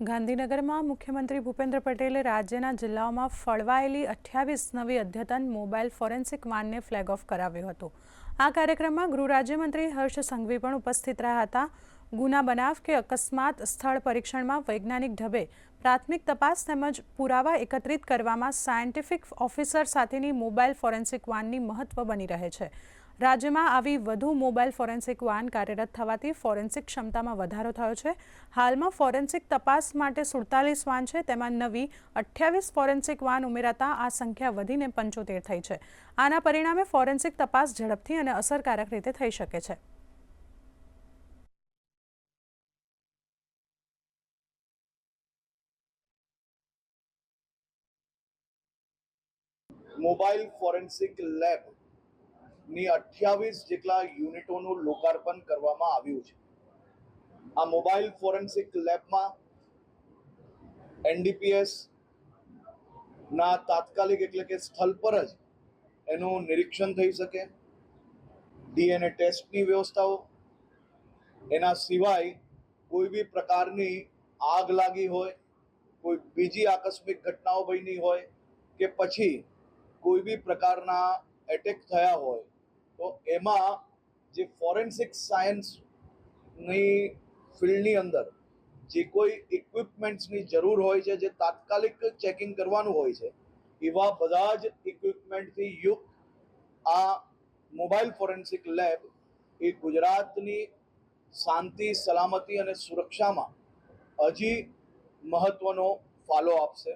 ગાંધીનગરમાં મુખ્યમંત્રી ભૂપેન્દ્ર પટેલે રાજ્યના જિલ્લાઓમાં ફળવાયેલી 28 નવી અદ્યતન મોબાઈલ ફોરેન્સિક વાનને ફ્લેગ ઓફ કરાવ્યો હતો। આ કાર્યક્રમમાં ગૃહ રાજ્યમંત્રી હર્ષ સંઘવી પણ ઉપસ્થિત રહ્યા હતા। ગુના બનાવ કે અકસ્માત સ્થળ પરીક્ષણમાં વૈજ્ઞાનિક ઢબે પ્રાથમિક તપાસ તેમજ પુરાવા એકત્રિત કરવામાં સાયન્ટિફિક ઓફિસર સાથેની મોબાઈલ ફોરેન્સિક વાનની મહત્વ બની રહે છે। રાજ્યમાં આવી વધુ મોબાઈલ ફોરેન્સિક વાન કાર્યરત થવાથી ફોરેન્સિક ક્ષમતામાં વધારો થયો છે। હાલમાં ફોરેન્સિક તપાસ માટે 47 વાન છે, તેમાં નવી 28 ફોરેન્સિક વાન ઉમેરાતા આ સંખ્યા વધીને 75 થઈ છે। આના પરિણામે ફોરેન્સિક તપાસ ઝડપથી અને અસરકારક રીતે થઈ શકે છે। મોબાઈલ ફોરેન્સિક લેબ ની 28 જેટલા યુનિટોનું લોકાર્પણ કરવામાં આવ્યું છે। આ મોબાઈલ ફોરેન્સિક લેબમાં એનડીપીએસ ના તાત્કાલિક એટલે કે સ્થળ પર જ એનું નિરીક્ષણ થઈ શકે, ડીએનએ ટેસ્ટની વ્યવસ્થાઓ, એના સિવાય કોઈ બી પ્રકારની આગ લાગી હોય, કોઈ બીજી આકસ્મિક ઘટનાઓ બની હોય કે પછી કોઈ બી પ્રકારના એટેક થયા હોય તો એમાં જે ફોરેન્સિક સાયન્સની ફિલ્ડની અંદર જે કોઈ ઇક્વિપમેન્ટ્સની જરૂર હોય છે, જે તાત્કાલિક ચેકિંગ કરવાનું હોય છે, એવા બધા જ ઇક્વિપમેન્ટથી યુક્ત આ મોબાઈલ ફોરેન્સિક લેબ એ ગુજરાતની શાંતિ, સલામતી અને સુરક્ષામાં હજી મહત્વનો ફાળો આપશે।